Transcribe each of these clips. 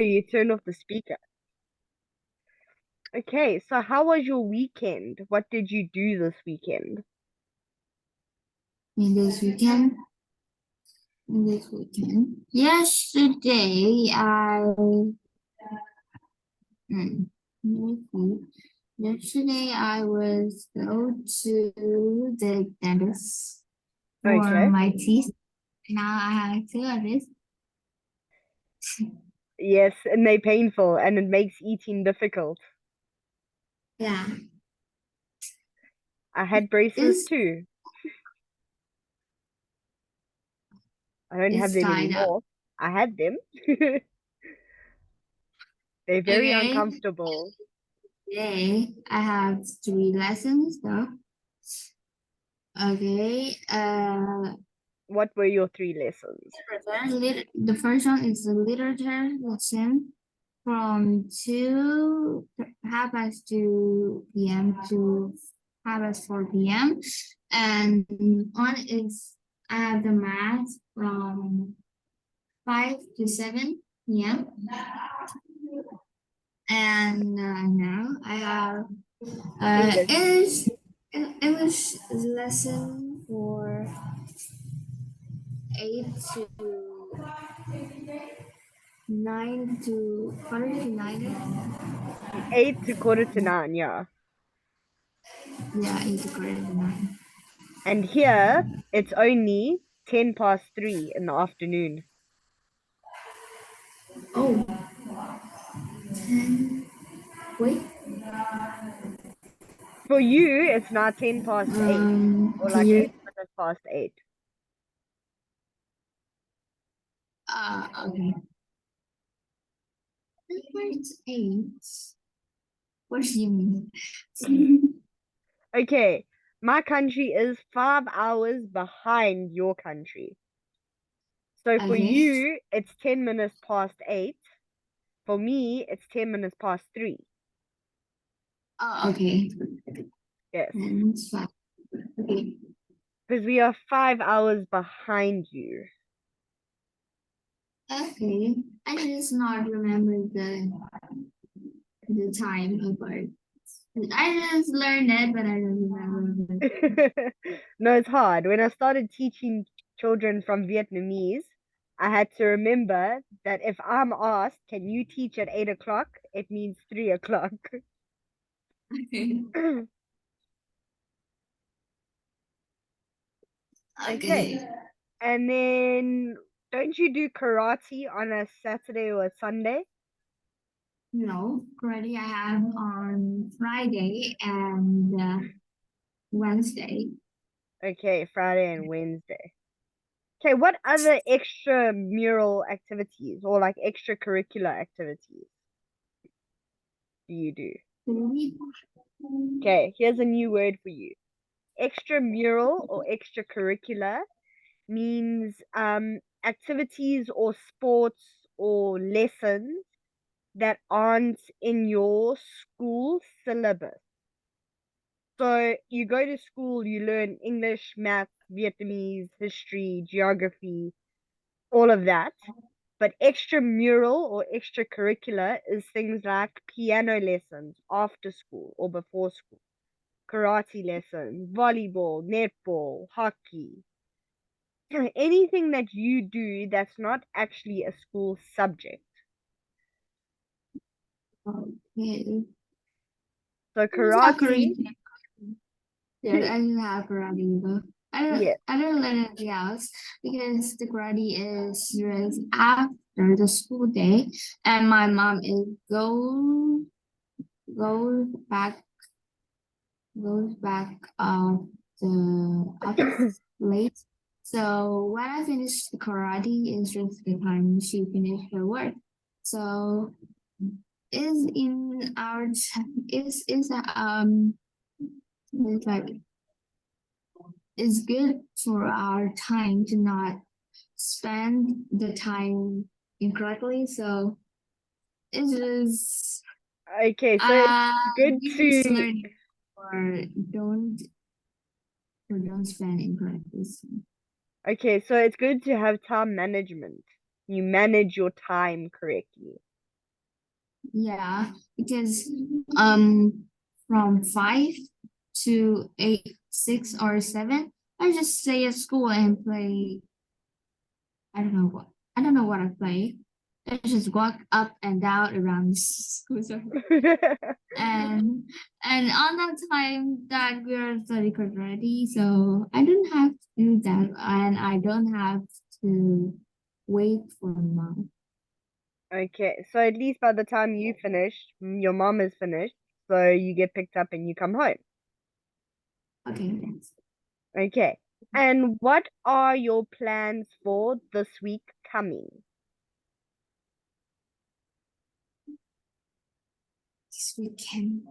you turned off the speaker. Okay, so how was your weekend? What did you do this weekend? in this weekend. Yesterday, mm, let me see. Yesterday I was go to the dentist for Okay. my teeth. Now I have two of this. Yes, and they're painful and it makes eating difficult. Yeah, I had braces it's too. I don't have it's them tied up. anymore. I had them. They're very Okay, uncomfortable. today I have three lessons though. Okay, What were your three lessons? the first one is the literature lesson from 2 half past 2 p.m. to 4 p.m. And one is I have the math from 5 to 7 p.m. And now I have English. English lesson for 8 to 9. 8 to 9:15, yeah. Yeah, 8 to 9. And here it's only 3:10 in the afternoon. Oh, 10. Wait. For you, it's now 8:10, or like Here. 8 minutes past 8. Okay. Where's 8? What do you mean? Okay, my country is 5 hours behind your country. So for Okay. you, it's 10 minutes past 8. For me, it's 10 minutes past 3. Oh, okay. Yes, And 5. Okay. because we are 5 hours behind you. Okay. I just not remember the time apart. I just learned it, but I don't remember it. No, it's hard. When I started teaching children from Vietnamese, I had to remember that if I'm asked, can you teach at 8 o'clock? It means 3 o'clock. Okay. Okay. And then don't you do karate on a Saturday or a Sunday? No, karate I have on Friday and Wednesday. Okay, Friday and Wednesday. Okay, what other extramural activities or like extracurricular activities do you do? Okay, here's a new word for you. Extramural or extracurricular means activities or sports or lessons that aren't in your school syllabus. So you go to school, you learn English, math, Vietnamese, history, geography, all of that. But extramural or extracurricular is things like piano lessons after school or before school, karate lessons, volleyball, netball, hockey, anything that you do that's not actually a school subject. Okay. So It's not karate, karate. Yeah, I didn't have karate though. yeah, I don't learn anything else because the karate is right after the school day, and my mom is goes back goes back the office late. So when I finish the karate, it's just the time she finished her work. So is in our is it's like it's good for our time to not spend the time incorrectly. So it is okay, so it's good you just to, learn or don't don't spend incorrectly. So, okay, so it's good to have time management. You manage your time correctly. Yeah, because from 5 to 8, 6 or 7, I just stay at school and play. I don't know what. I don't know what I play. I just walk up and down around the school zone. And on that time that we're study ready, so I don't have to do that, and I don't have to wait for mom. Okay, so at least by the time you finish, your mom is finished, so you get picked up and you come home. Okay, thanks. Okay. And what are your plans for this week coming? This weekend,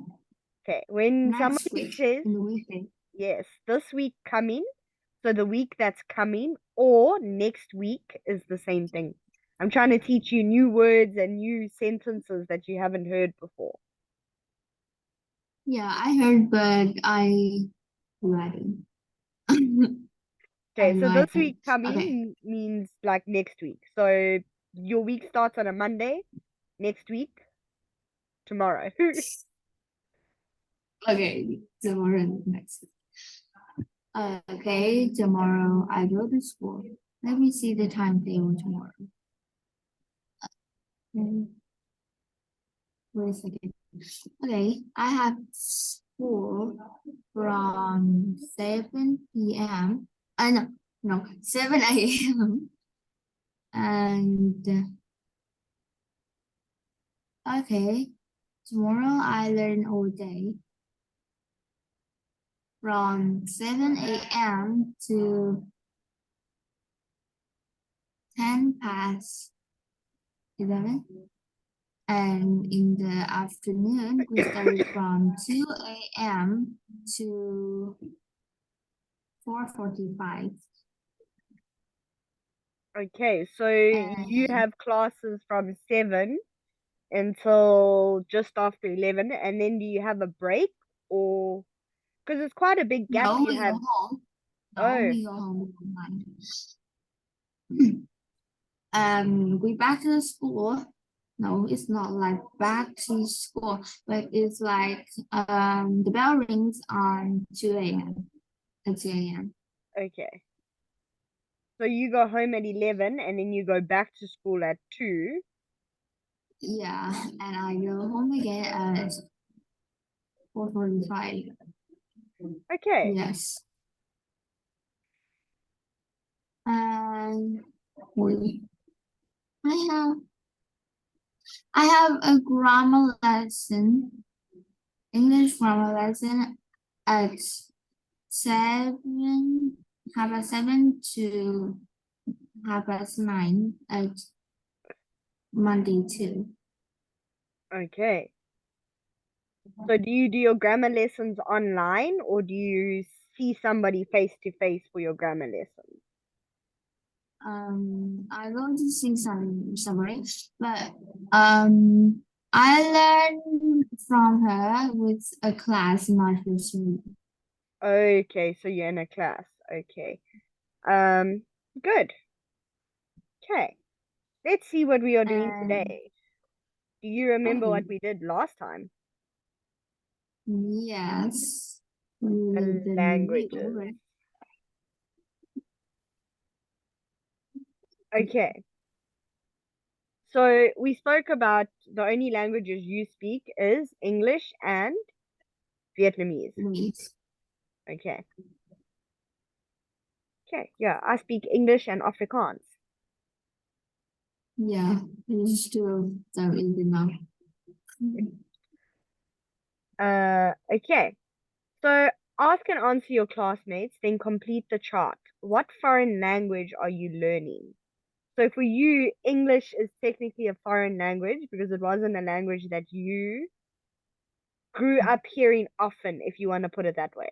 Okay, when next somebody week, says, in the weekend. yes, this week coming, so the week that's coming, or next week is the same thing. I'm trying to teach you new words and new sentences that you haven't heard before. Yeah, I heard, but I read it. I Okay, so read this it. week Okay. coming means like next week. So your week starts on a Monday, next week, tomorrow. Okay, tomorrow next. Okay, tomorrow I go to school. Let me see the timetable tomorrow. Okay, wait a second. Okay, I have school from 7 p.m. No, 7 a.m. And okay, tomorrow I learn all day from 7 a.m. to 10 past 11. And in the afternoon, we study from 2 a.m. to 4:45. Okay, so you And have classes from 7 until just after 11, and then do you have a break or because it's quite a big gap no, you we go have? home. No, Oh, we go home. We don't mind. We back to the school. No, it's not like back to school, but it's like the bell rings on 2 a.m. at 2 a.m. okay. So you go home at 11 and then you go back to school at 2. Yeah, and I go home again at 4:45. Okay. Yes. And we I have I have a grammar lesson, English grammar lesson at 7, 7:30 to 9:30 at Monday too. Okay. So do you do your grammar lessons online or do you see somebody face to face for your grammar lessons? I'm going to see somebody, but I learned from her with a class in my first week. Okay, so you're in a class. Okay. Um, good. Okay. Let's see what we are doing And today. Do you remember okay, what we did last time? yes, we did Languages. review. Okay. So we spoke about the only languages you speak is English and Vietnamese. Wait, Okay. Okay. Yeah, I speak English and Afrikaans. yeah, it's still so easy now. Okay. So ask and answer your classmates, then complete the chart. What foreign language are you learning? So for you, English is technically a foreign language because it wasn't a language that you grew up hearing often, if you want to put it that way.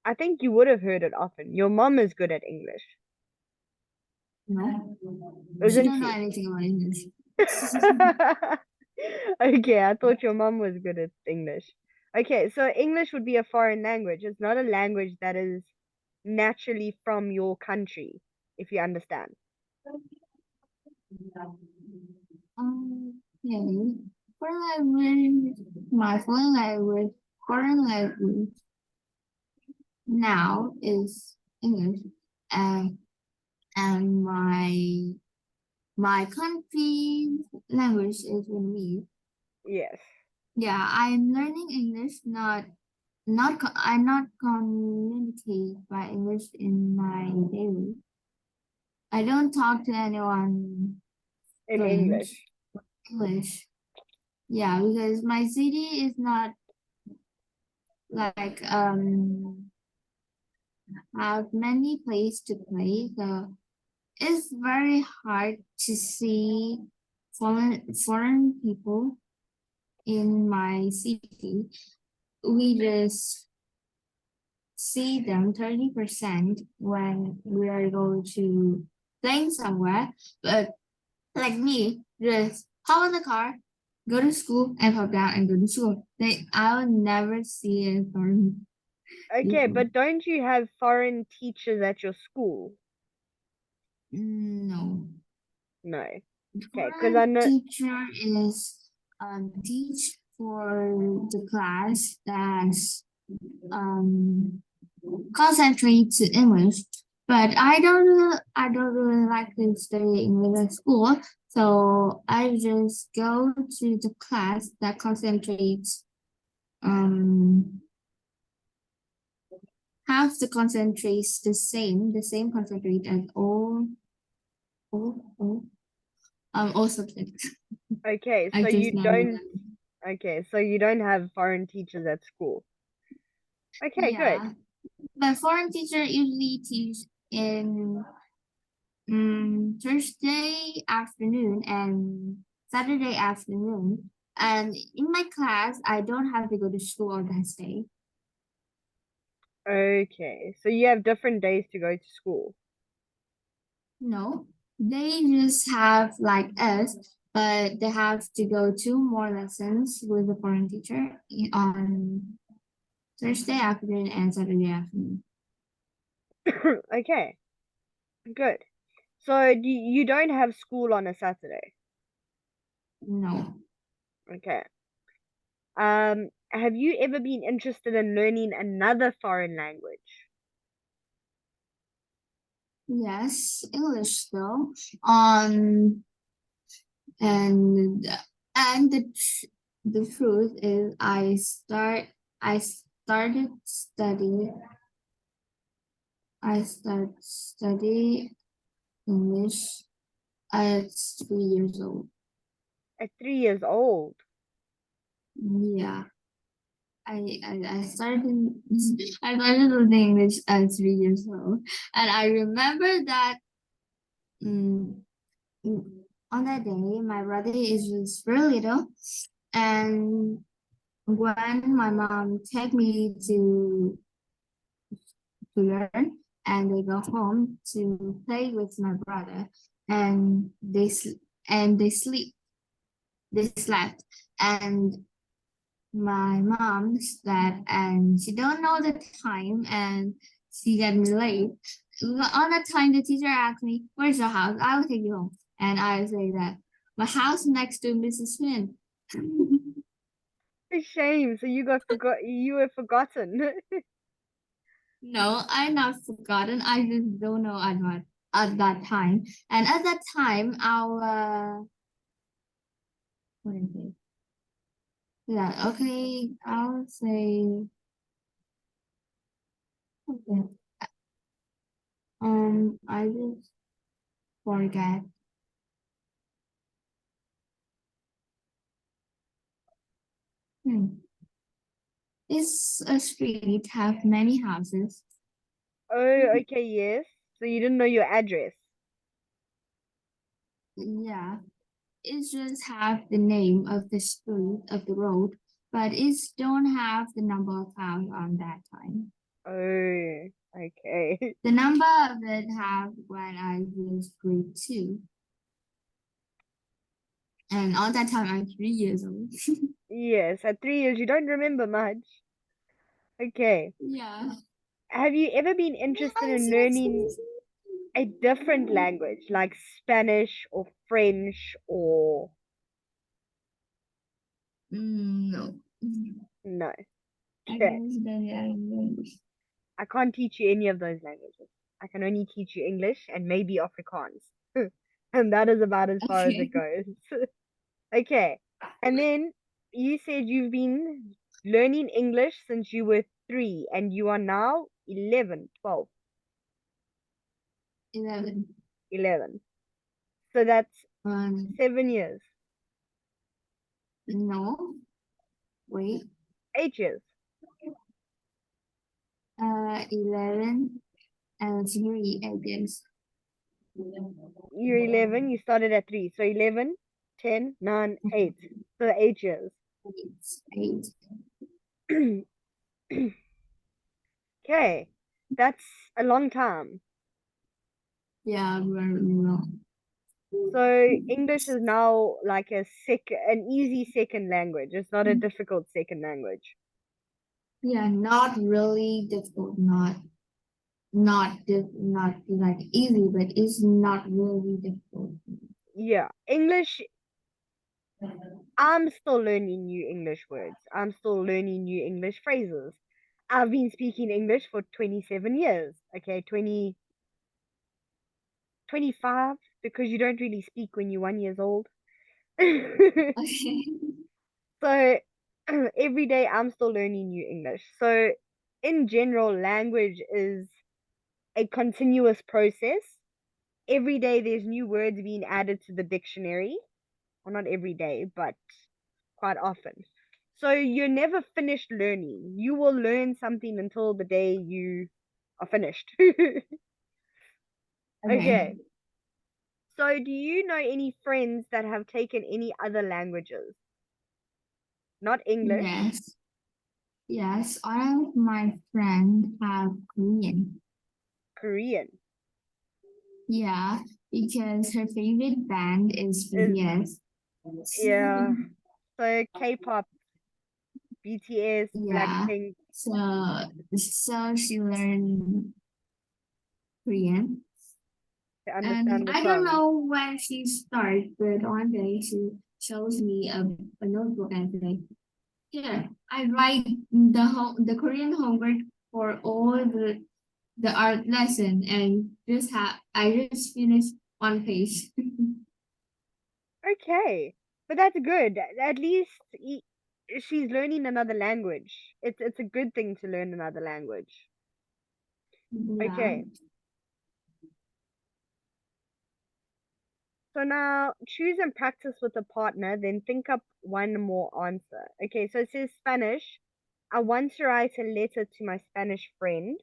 I think you would have heard it often. Your mom is good at English, No, she isn't don't know she? anything about English. Okay, I thought your mom was good at English. Okay, so English would be a foreign language. It's not a language that is naturally from your country, if you understand. Okay. Foreign language, my foreign language now is English, and and my country language is Vietnamese. Yes. Yeah, I'm learning English, I not communicate by English in my daily. I don't talk to anyone In fluent English. English. Yeah, because my city is not like have many places to play, so it's very hard to see foreign people in my city. We just see them 30% when we are going to playing somewhere. But like me, just hop in the car, go to school, and hop down and go to school. I'll never see a foreign Okay, people. but don't you have foreign teachers at your school? No. No. Okay, because I Foreign know. teacher is teach for the class that's um concentrate to English. But I don't really like to study English at school, so I just go to the class that concentrates have the concentrates the same concentrate as all subjects. Okay, I so just you know don't. that. Okay, so you don't have foreign teachers at school. Okay, good. Yeah. The foreign teacher usually teach in Thursday afternoon and Saturday afternoon. And in my class, I don't have to go to school on that day. Okay, so you have different days to go to school. No, they just have like us, but they have to go two more lessons with the foreign teacher on Thursday afternoon and Saturday afternoon. Okay, good. So you don't have school on a Saturday. No. Okay. Have you ever been interested in learning another foreign language? Yes, English though. Um, and the truth is I started study I started study English at 3 years old. At 3 years old. Yeah. I started I started learning English at 3 years old. And I remember that mm, mm, on that day my brother is just very little, and when my mom take me to learn and they go home to play with my brother, and they sleep they slept, and my mom slept and she don't know the time, and she got me late. On that time the teacher asked me, where's your house? I will take you home. And I say that my house next to Mrs. Finn. A shame. So you got forgot. You were forgotten. No, I not forgotten. I just don't know at that time. And at that time, our what is it? Yeah, okay. I'll say okay. I just forget. Hmm. Is a street have many houses? Oh, okay, yes. So you didn't know your address. Yeah. It just have the name of the street of the road, but it don't have the number of house on that time. Oh, okay. The number of it have when I was grade two. And all that time I'm 3 years old. Yes, at 3 years you don't remember much. Okay. Yeah. Have you ever been interested in learning? A different language like Spanish or French or No. no. I Okay. don't study English. I can't teach you any of those languages. I can only teach you English and maybe Afrikaans. And that is about as far as it Okay. goes. Okay. And then you said you've been learning English since you were 3 and you are now 11, 12, 11. 11. So that's Um, 7 years, no. Wait. 8 years. 11 and 3, I guess. You're 11, you started at 3. So 11, 10, 9, 8. So 8 years. It's 8. Okay. That's a long time. Yeah, very long. So English is now like an easy second language. It's not a difficult second language. Yeah, not really difficult, not like easy, but it's not really difficult. Yeah. English, I'm still learning new English words. I'm still learning new English phrases. I've been speaking English for 27 years. Okay, 20, 25, because you don't really speak when you're 1 years old. Okay. So every day I'm still learning new English. So in general, language is a continuous process. Every day there's new words being added to the dictionary. Well, not every day, but quite often. So you're never finished learning. You will learn something until the day you are finished. Okay. Okay. So do you know any friends that have taken any other languages? Not English, Yes. Yes. All of my friends have Korean. Korean. Yeah, because her favorite band is Is BTS. yeah. So K-pop, BTS, Yeah. Blackpink, So she learned Korean. to And understand the I don't songs. know when she started, but one day she shows me a notebook and say, "Here, I write the Korean homework for all the art lesson, and I just finished one page." Okay, but that's good. At least she's learning another language. It's a good thing to learn another language. Yeah. Okay, so now choose and practice with a partner, then think up one more answer. Okay, so it says Spanish. I want to write a letter to my Spanish friend.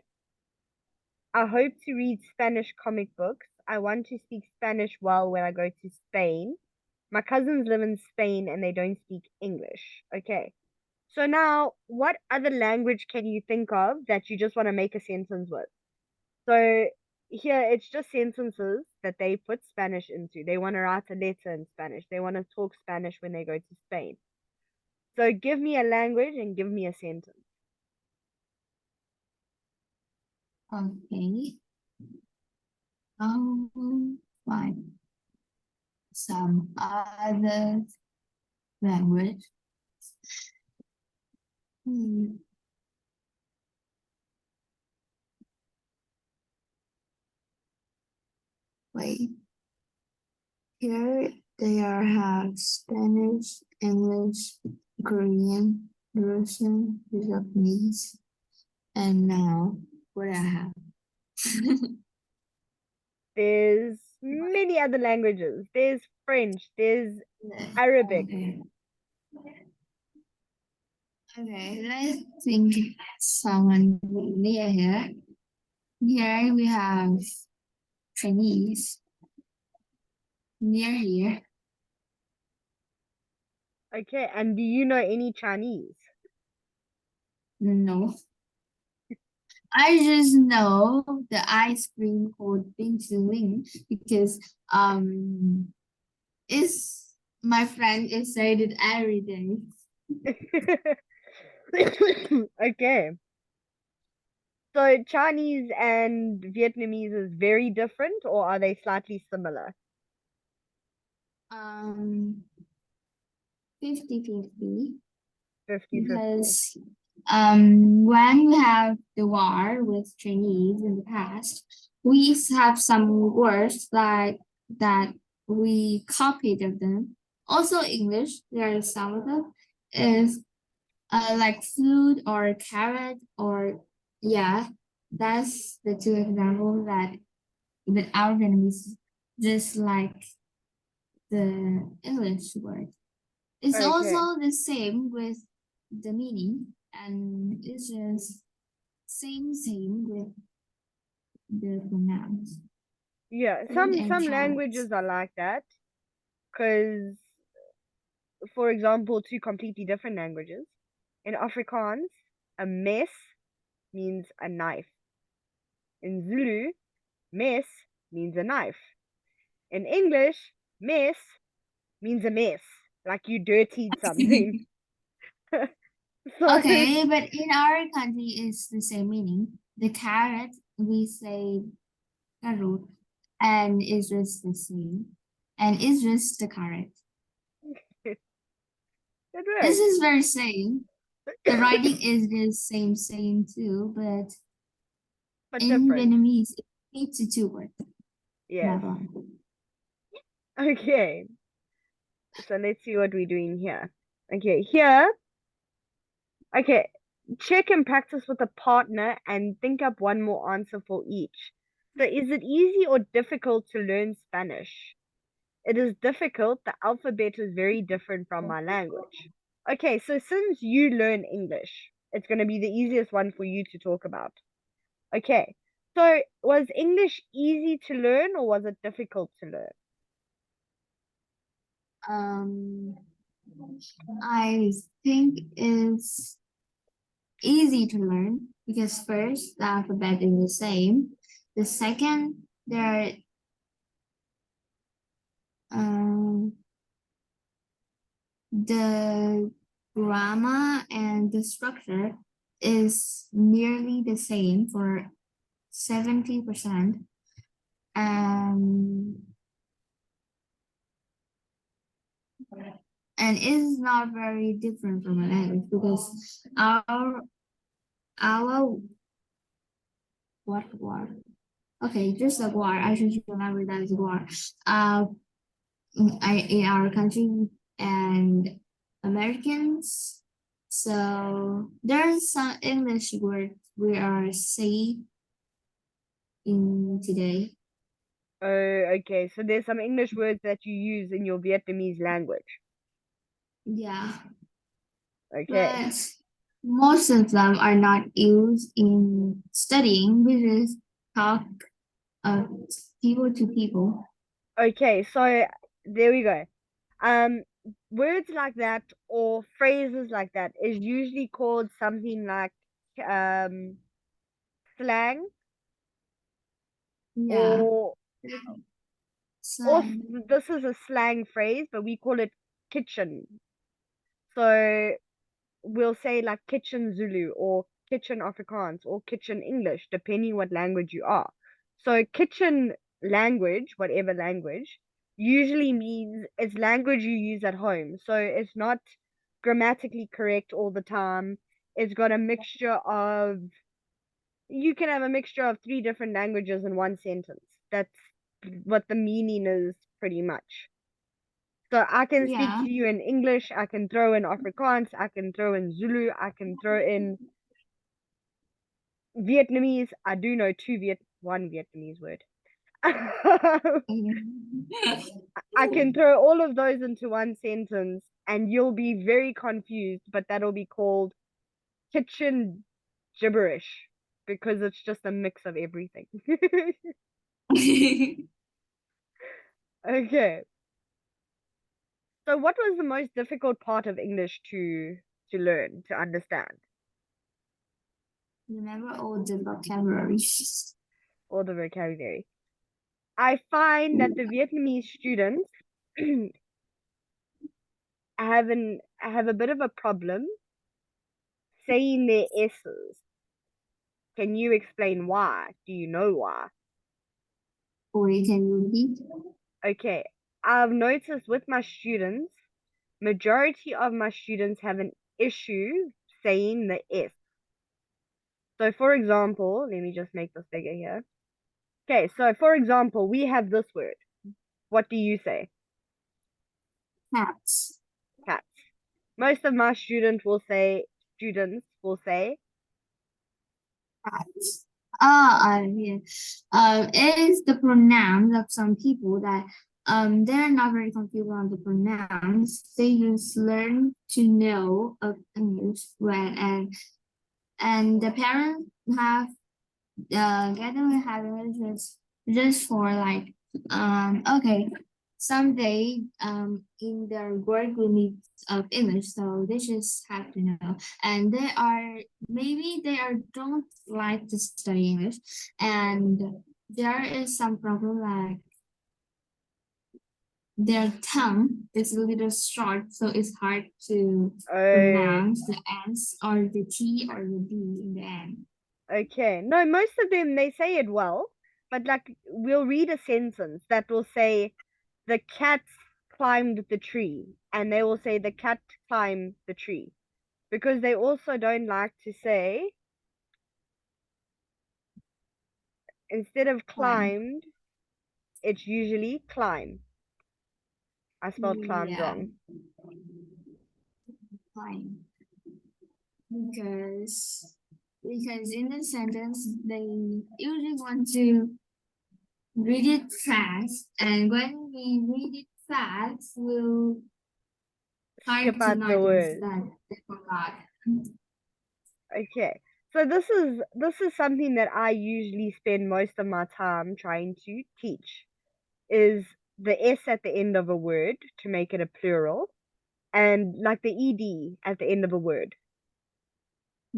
I hope to read Spanish comic books. I want to speak Spanish well when I go to Spain. My cousins live in Spain and they don't speak English. Okay. So now, what other language can you think of that you just want to make a sentence with? So here it's just sentences that they put Spanish into. They want to write a letter in Spanish. They want to talk Spanish when they go to Spain. So give me a language and give me a sentence. Okay. Fine. Some other language. Hmm. Wait. Here they are have Spanish, English, Korean, Russian, Japanese, and now what I have. There's many other languages. There's French, there's Arabic. Okay. Okay, let's think someone near here. Here we have Chinese near here. Okay, and do you know any Chinese? No. I just know the ice cream called Bing because it's my friend is saying it every day. Okay. So Chinese and Vietnamese is very different, or are they slightly similar? Um, 50-50 50-50. because when we have the war with Chinese in the past, we have some words like that we copied of them. Also English, there are some of them is like food or carrot or yeah, that's the two examples that our Vietnamese just like the English word. It's Okay. also the same with the meaning, and it's just same with the pronouns. Yeah, Food some and some carrots. languages are like that because, for example, two completely different languages. In Afrikaans, a mes means a knife. In Zulu, mes means a knife. In English, mes means a mess, like you dirtied something. So, Okay, but in our country, it's the same meaning. The carrot, we say carrot, and it's just the same, and it's just the carrot. it This works. is very same. The writing is the same too, but But in different. Vietnamese, it needs a two word, Yes. not one. Okay. So let's see what we're doing here. Okay, here. Okay. Check and practice with a partner and think up one more answer for each. So, is it easy or difficult to learn Spanish? It is difficult. The alphabet is very different from my language. Okay, so since you learn English, it's going to be the easiest one for you to talk about. Okay, so was English easy to learn or was it difficult to learn? Um, I think it's easy to learn because first the alphabet is the same. The second, there um, the grammar and the structure is nearly the same for 70%. Um, and it's not very different from a language because our what okay, just a war. I should remember that is war. Uh, in our country and Americans. So there's some English word we are saying in today. Oh, okay, so there's some English words that you use in your Vietnamese language. Yeah, Okay, but most of them are not used in studying. We just talk uh, people to people. okay, so there we go. Um, Words like that or phrases like that is usually called something like um slang Yeah, or slang. this is a slang phrase, but we call it kitchen. So we'll say like kitchen Zulu or kitchen Afrikaans or kitchen English, depending what language you are. So kitchen language, whatever language, usually means it's language you use at home. So it's not grammatically correct all the time. It's got a mixture of, you can have a mixture of three different languages in one sentence. That's what the meaning is pretty much. So I can speak Yeah. to you in English, I can throw in Afrikaans, I can throw in Zulu, I can throw in Vietnamese. I do know one Vietnamese word. I can throw all of those into one sentence and you'll be very confused, but that'll be called kitchen gibberish because it's just a mix of everything. Okay. So what was the most difficult part of English to learn, to understand, Remember all the vocabularies. or the vocabulary? I find that the Vietnamese students have a bit of a problem saying their S's. Can you explain why? Do you know why? Or you can repeat. Okay, I've noticed with my students, majority of my students have an issue saying the S. So for example, let me just make this bigger here. Okay, so for example, we have this word. What do you say? Cats. Cats. Most of my students will say Cats. Yeah. It is the pronouns of some people that they're not very confused on the pronouns. They just learn to know of English when and the parents have get them having just for like okay someday in their work we need of English, so they just have to know. And they are maybe they are don't like to study English, and there is some problem like their tongue is a little short, so it's hard to oh, pronounce the N's or the T or the D in the end. okay. No, most of them they say it well, but like we'll read a sentence that will say the cat climbed the tree, and they will say the cat climbed the tree because they also don't like to say instead of Fine. climbed, it's usually climb. I spelled climbed Yeah, wrong. fine. Because in the sentence they usually want to read it fast, and when we read it fast, we'll Skip hard to out the notice word. that they forgot. Okay. So this is something that I usually spend most of my time trying to teach is the S at the end of a word to make it a plural and like the ed at the end of a word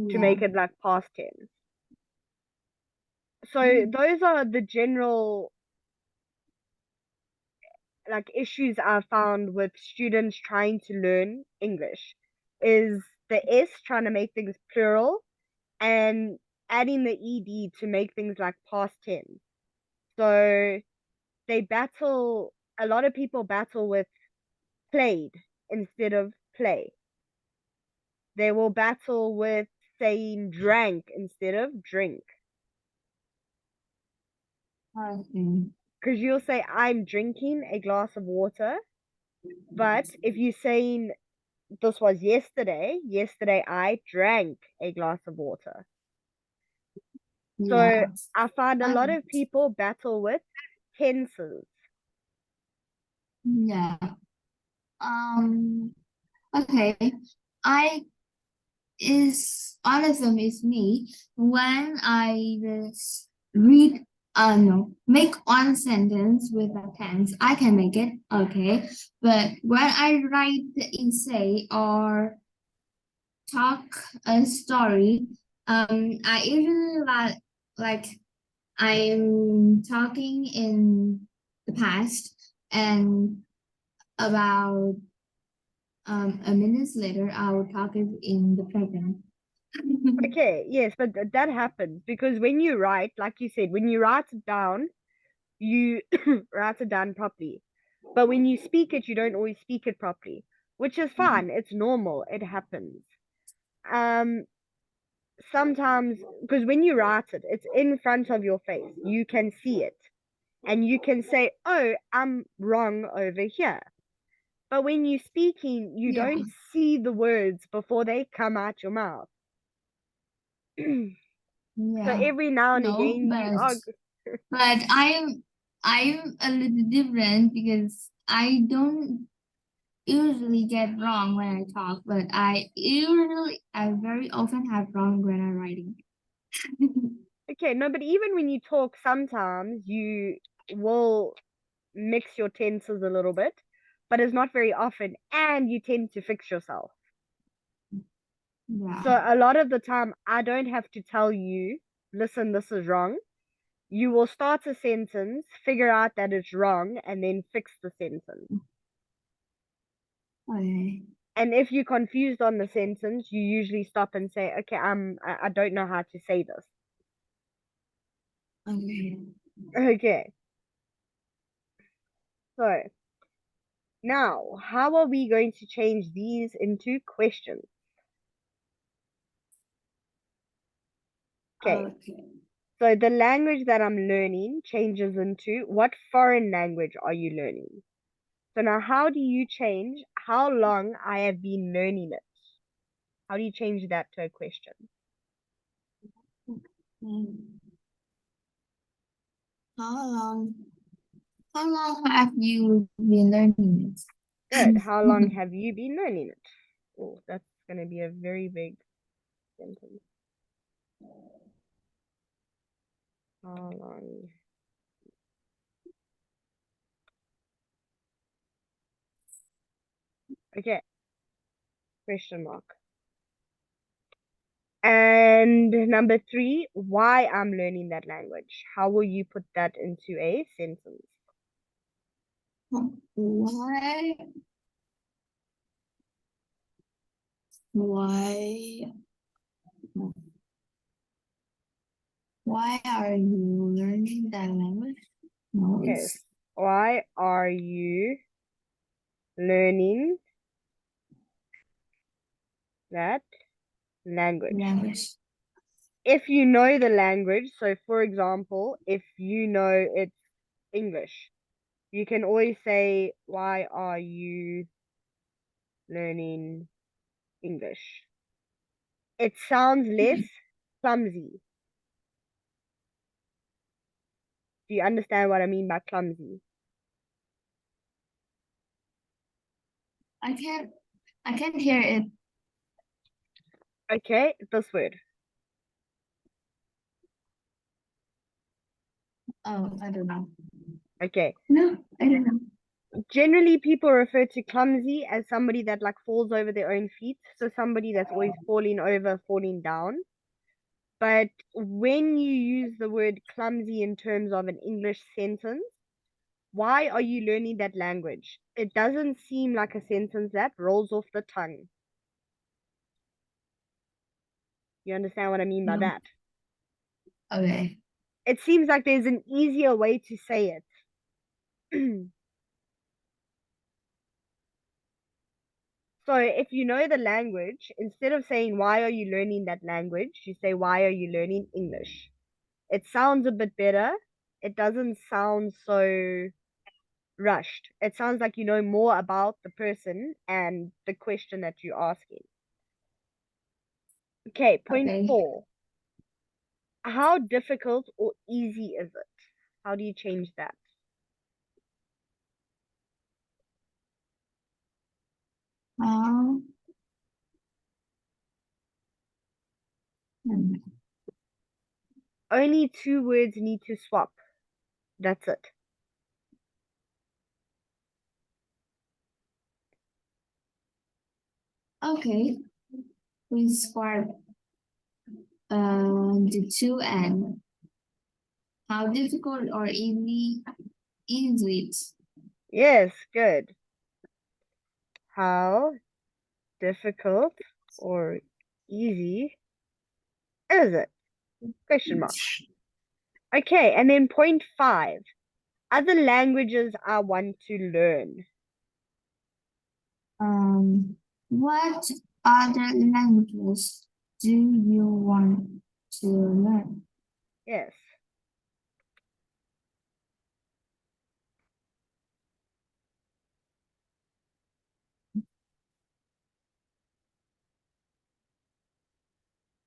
to Yeah. make it like past tense. So Mm, those are the general like issues I found with students trying to learn English is the S trying to make things plural and adding the ed to make things like past tense. So they battle a lot of people battle with played instead of play. They will battle with saying drank instead of drink. okay. Because you'll say, I'm drinking a glass of water. But if you're saying this was yesterday I drank a glass of water. So Yeah. I find a lot Okay. of people battle with tenses. Yeah. Um. Okay. I is one of them is me when I just read no make one sentence with a tense I can make it okay, but when I write the essay or talk a story I usually like I'm talking in the past and about a minute later I will talk it in the present. Okay, yes, but that happens because when you write, like you said, when you write it down, you write it down properly. But when you speak it, you don't always speak it properly, which is fine. It's normal. It happens. Um, sometimes because when you write it, it's in front of your face. You can see it, and you can say, "Oh, I'm wrong over here." But when you're speaking, you Yeah, don't see the words before they come out your mouth. So yeah. every now and No, again, you are. but I'm a little different because I don't usually get wrong when I talk, but I very often have wrong when I'm writing. Okay, no, but even when you talk, sometimes you will mix your tenses a little bit, but it's not very often, and you tend to fix yourself. Yeah, So a lot of the time, I don't have to tell you, listen, this is wrong. You will start a sentence, figure out that it's wrong, and then fix the sentence. okay. And if you're confused on the sentence, you usually stop and say, okay, I don't know how to say this. Okay. Okay, so now how are we going to change these into questions? Okay, Okay. so the language that I'm learning changes into what foreign language are you learning? So now how do you change how long I have been learning it? How do you change that to a question? Mm. How long? How long have you been learning Good. How long it? have you been learning it? Oh, that's going to be a very big sentence. How long? Okay, question mark. And number three, why I'm learning that language. How will you put that into a sentence? Why? Why? Why are you learning that language? No, Okay, it's why are you learning that language? language. If you know the language, so for example, if you know it's English, you can always say, why are you learning English? It sounds less clumsy. Do you understand what I mean by clumsy? I can't. I can't hear it. Okay, this word. Oh, I don't know. Okay. No, I don't know. Generally, people refer to clumsy as somebody that like falls over their own feet. So somebody that's always falling over, falling down. But when you use the word clumsy in terms of an English sentence, why are you learning that language? It doesn't seem like a sentence that rolls off the tongue. You understand what I mean by No. that? Okay. It seems like there's an easier way to say it. So if you know the language, instead of saying, why are you learning that language? You say, why are you learning English? It sounds a bit better. It doesn't sound so rushed. It sounds like you know more about the person and the question that you're asking. Okay, point Okay. four. How difficult or easy is it? How do you change that? Um. Only two words need to swap. That's it. Okay. We square the two and how difficult or easy is it? Yes, good. How difficult or easy is it? Question mark. Okay, and then point five. Other languages I want to learn. What other languages do you want to learn? Yes.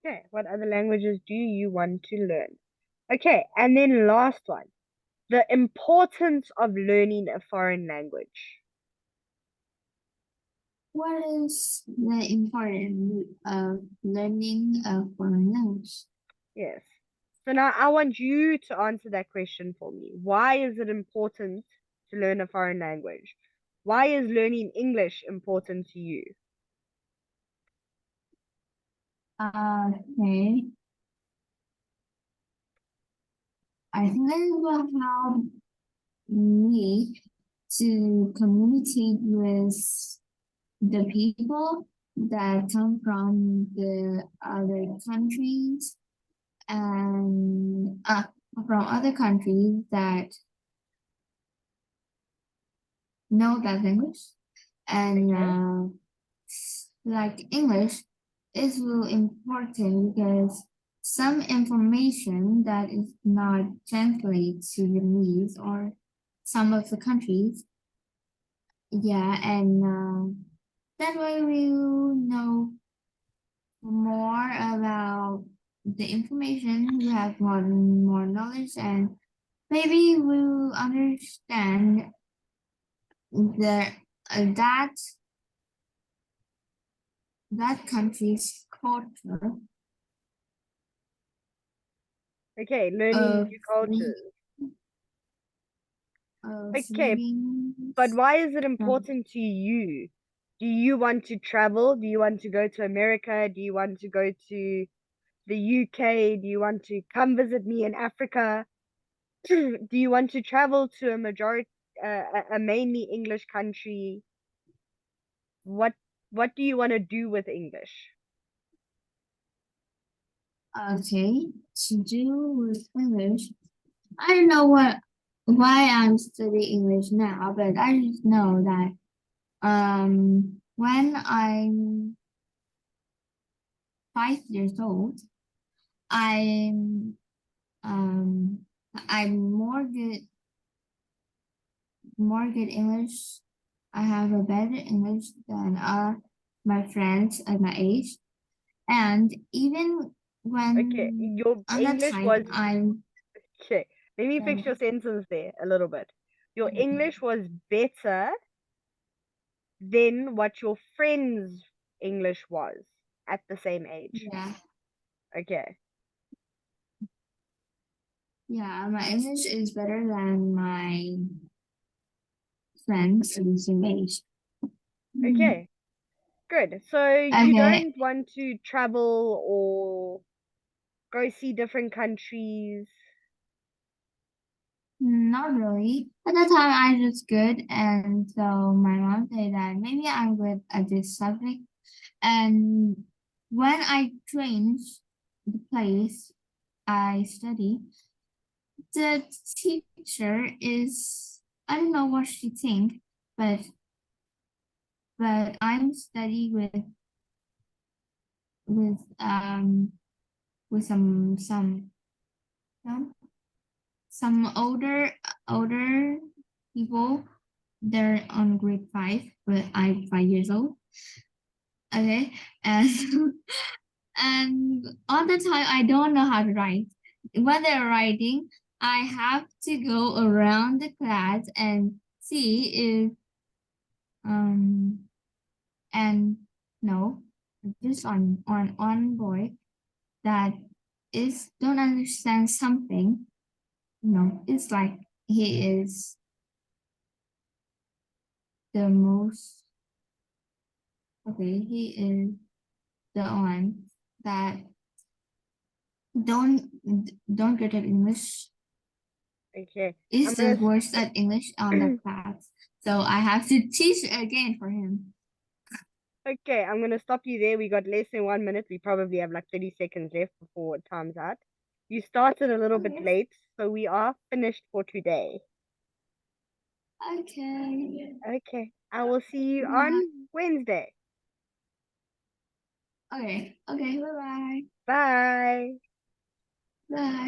Okay, what other languages do you want to learn? Okay, and then last one. The importance of learning a foreign language. What is the importance of learning a foreign language? Yes. So now I want you to answer that question for me. Why is it important to learn a foreign language? Why is learning English important to you? Okay, I think that will help me to communicate with the people that come from the other countries and from other countries that know that English, and Okay. like English is really important because some information that is not translated to Vietnamese or some of the countries, yeah, and that way we'll know more about the information, we have more knowledge, and maybe we'll understand the that that country's culture Okay, learning of new cultures. Okay, living. but why is it um, important to you? Do you want to travel? Do you want to go to America? Do you want to go to the UK? Do you want to come visit me in Africa? Do you want to travel to a mainly English country? What what do you want to do with English? okay, to do with English. I don't know why I'm studying English now, but I just know that when I'm 5 years old, I'm um I'm more good English. I have a better English than my friends at my age. And even Okay, when your on that English time was I'm okay. Let me fix your um, sentence there a little bit. Your English was better than what your friend's English was at the same age. yeah, Okay. yeah, my English is better than my friends in the same age. Mhm. Okay. Good. So you Okay, don't want to travel or go see different countries. not really. At the time, I was good, and so my mom said that maybe I'm good at this subject. And when I changed the place I study, the teacher is I don't know what she think, but I'm study with um with some some older people. They're on grade 5, but I'm 5 years old. Okay, and and all the time I don't know how to write. When they're writing, I have to go around the class and see if um and no, just on one boy that is don't understand something. No, it's like he is the most okay. He is the one that don't don't get at English. Okay. I'm Is the gonna worst at English on the class. So I have to teach again for him. okay, I'm gonna stop you there. We got less than 1 minute. We probably have like 30 seconds left before time's out. You started a little bit Okay. late, so we are finished for today. Okay. Okay. I will see you Bye. on Wednesday. Okay. Okay. Bye bye. Bye. Bye.